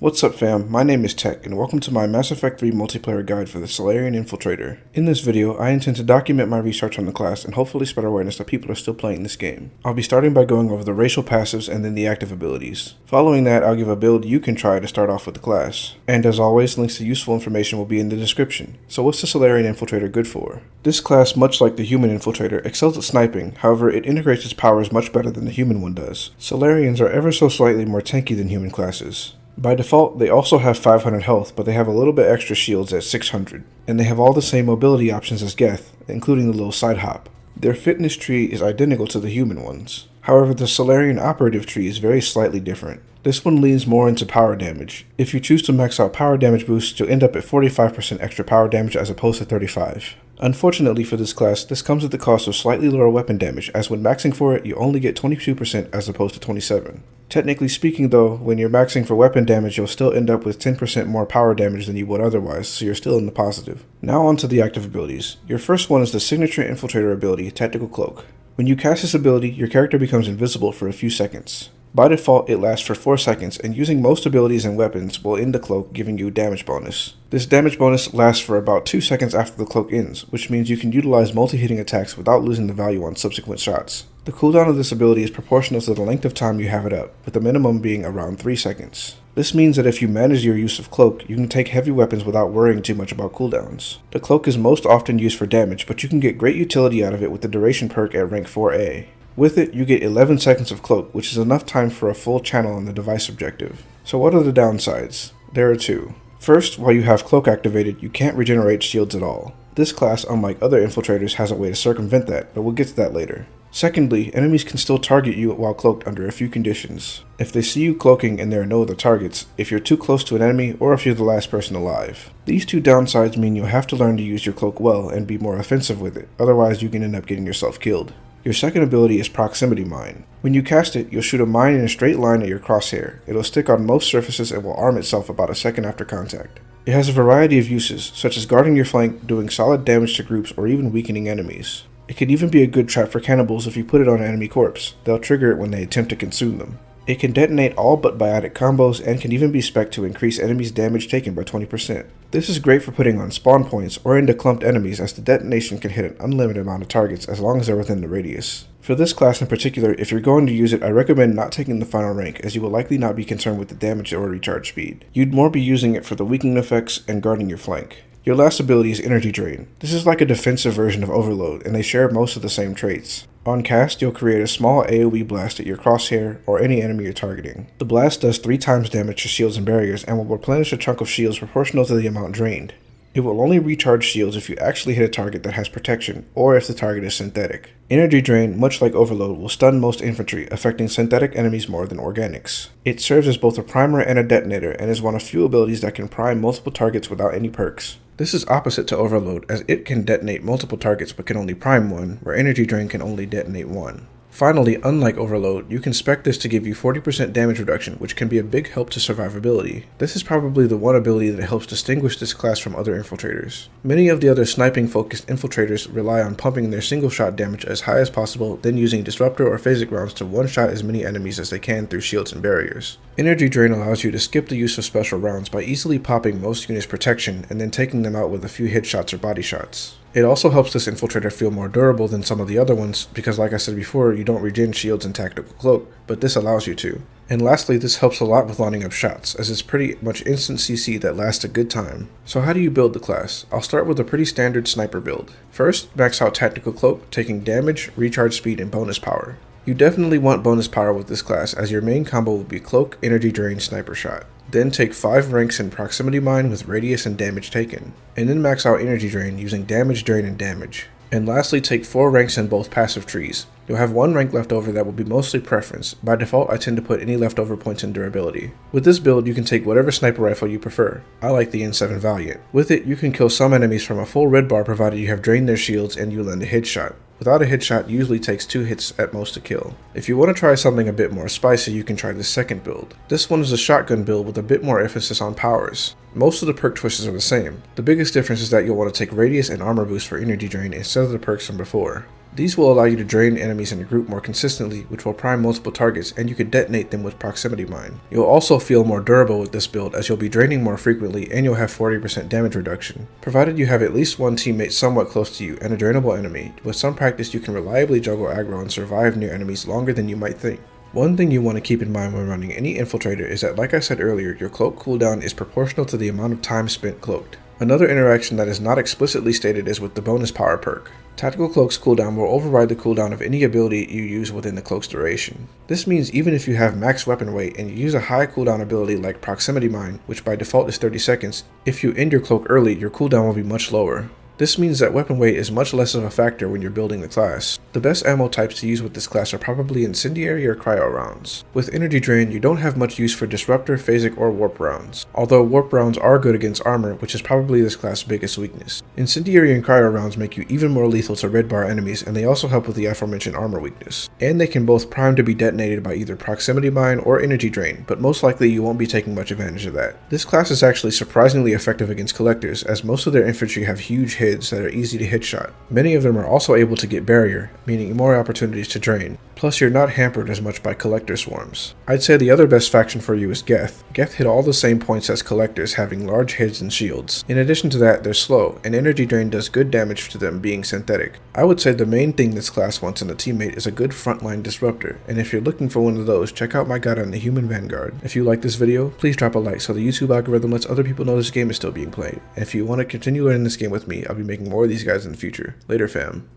What's up fam, my name is Tech and welcome to my Mass Effect 3 multiplayer guide for the Salarian Infiltrator. In this video, I intend to document my research on the class and hopefully spread awareness that people are still playing this game. I'll be starting by going over the racial passives and then the active abilities. Following that, I'll give a build you can try to start off with the class. And as always, links to useful information will be in the description. So what's the Salarian Infiltrator good for? This class, much like the human Infiltrator, excels at sniping, however it integrates its powers much better than the human one does. Salarians are ever so slightly more tanky than human classes. By default, they also have 500 health, but they have a little bit extra shields at 600. And they have all the same mobility options as Geth, including the little side hop. Their fitness tree is identical to the human ones. However, the Salarian operative tree is very slightly different. This one leans more into power damage. If you choose to max out power damage boosts, you'll end up at 45% extra power damage as opposed to 35. Unfortunately for this class, this comes at the cost of slightly lower weapon damage, as when maxing for it, you only get 22% as opposed to 27. Technically speaking though, when you're maxing for weapon damage, you'll still end up with 10% more power damage than you would otherwise, so you're still in the positive. Now on to the active abilities. Your first one is the signature infiltrator ability, Tactical Cloak. When you cast this ability, your character becomes invisible for a few seconds. By default, it lasts for 4 seconds, and using most abilities and weapons will end the cloak, giving you damage bonus. This damage bonus lasts for about 2 seconds after the cloak ends, which means you can utilize multi-hitting attacks without losing the value on subsequent shots. The cooldown of this ability is proportional to the length of time you have it up, with the minimum being around 3 seconds. This means that if you manage your use of cloak, you can take heavy weapons without worrying too much about cooldowns. The cloak is most often used for damage, but you can get great utility out of it with the duration perk at rank 4A. With it, you get 11 seconds of cloak, which is enough time for a full channel on the device objective. So what are the downsides? There are 2. First, while you have cloak activated, you can't regenerate shields at all. This class, unlike other infiltrators, has a way to circumvent that, but we'll get to that later. Secondly, enemies can still target you while cloaked under a few conditions. If they see you cloaking and there are no other targets, if you're too close to an enemy, or if you're the last person alive. These 2 downsides mean you'll have to learn to use your cloak well and be more offensive with it, otherwise you can end up getting yourself killed. Your second ability is Proximity Mine. When you cast it, you'll shoot a mine in a straight line at your crosshair. It'll stick on most surfaces and will arm itself about a second after contact. It has a variety of uses, such as guarding your flank, doing solid damage to groups, or even weakening enemies. It can even be a good trap for cannibals if you put it on an enemy corpse. They'll trigger it when they attempt to consume them. It can detonate all but biotic combos and can even be spec'd to increase enemies' damage taken by 20%. This is great for putting on spawn points or into clumped enemies, as the detonation can hit an unlimited amount of targets as long as they're within the radius. For this class in particular, if you're going to use it, I recommend not taking the final rank, as you will likely not be concerned with the damage or recharge speed. You'd more be using it for the weakening effects and guarding your flank. Your last ability is Energy Drain. This is like a defensive version of Overload, and they share most of the same traits. On cast, you'll create a small AoE blast at your crosshair or any enemy you're targeting. The blast does 3 times damage to shields and barriers and will replenish a chunk of shields proportional to the amount drained. It will only recharge shields if you actually hit a target that has protection, or if the target is synthetic. Energy Drain, much like Overload, will stun most infantry, affecting synthetic enemies more than organics. It serves as both a primer and a detonator, and is one of few abilities that can prime multiple targets without any perks. This is opposite to Overload, as it can detonate multiple targets but can only prime one, where Energy Drain can only detonate one. Finally, unlike Overload, you can spec this to give you 40% damage reduction, which can be a big help to survivability. This is probably the one ability that helps distinguish this class from other infiltrators. Many of the other sniping-focused infiltrators rely on pumping their single-shot damage as high as possible, then using disruptor or phasic rounds to one-shot as many enemies as they can through shields and barriers. Energy Drain allows you to skip the use of special rounds by easily popping most units' protection and then taking them out with a few headshots or body shots. It also helps this infiltrator feel more durable than some of the other ones, because like I said before, you don't regen shields and Tactical Cloak, but this allows you to. And lastly, this helps a lot with lining up shots, as it's pretty much instant CC that lasts a good time. So how do you build the class? I'll start with a pretty standard sniper build. First, max out Tactical Cloak, taking damage, recharge speed, and bonus power. You definitely want bonus power with this class, as your main combo will be Cloak, Energy Drain, Sniper Shot. Then take 5 ranks in Proximity Mine with radius and damage taken, and then max out Energy Drain using damage, drain, and damage. And lastly, take 4 ranks in both passive trees. You'll have 1 rank left over that will be mostly preference. By default, I tend to put any leftover points in durability. With this build, you can take whatever sniper rifle you prefer. I like the N7 Valiant. With it, you can kill some enemies from a full red bar provided you have drained their shields and you land a headshot. Without a headshot, usually takes 2 hits at most to kill. If you want to try something a bit more spicy, you can try the second build. This one is a shotgun build with a bit more emphasis on powers. Most of the perk choices are the same. The biggest difference is that you'll want to take radius and armor boost for Energy Drain instead of the perks from before. These will allow you to drain enemies in a group more consistently, which will prime multiple targets, and you can detonate them with proximity mine. You'll also feel more durable with this build, as you'll be draining more frequently and you'll have 40% damage reduction. Provided you have at least one teammate somewhat close to you and a drainable enemy, with some practice you can reliably juggle aggro and survive near enemies longer than you might think. One thing you want to keep in mind when running any infiltrator is that, like I said earlier, your cloak cooldown is proportional to the amount of time spent cloaked. Another interaction that is not explicitly stated is with the bonus power perk. Tactical Cloak's cooldown will override the cooldown of any ability you use within the cloak's duration. This means even if you have max weapon weight and you use a high cooldown ability like Proximity Mine, which by default is 30 seconds, if you end your cloak early, your cooldown will be much lower. This means that weapon weight is much less of a factor when you're building the class. The best ammo types to use with this class are probably incendiary or cryo rounds. With energy drain, you don't have much use for disruptor, phasic, or warp rounds, although warp rounds are good against armor, which is probably this class' biggest weakness. Incendiary and cryo rounds make you even more lethal to red bar enemies, and they also help with the aforementioned armor weakness. And they can both prime to be detonated by either proximity mine or energy drain, but most likely you won't be taking much advantage of that. This class is actually surprisingly effective against collectors, as most of their infantry have huge hits that are easy to headshot. Many of them are also able to get barrier, meaning more opportunities to drain. Plus, you're not hampered as much by collector swarms. I'd say the other best faction for you is Geth. Geth hit all the same points as collectors, having large heads and shields. In addition to that, they're slow, and energy drain does good damage to them being synthetic. I would say the main thing this class wants in a teammate is a good frontline disruptor, and if you're looking for one of those, check out my guide on the Human Vanguard. If you like this video, please drop a like so the YouTube algorithm lets other people know this game is still being played. And if you want to continue learning this game with me, I'll be making more of these guys in the future. Later, fam.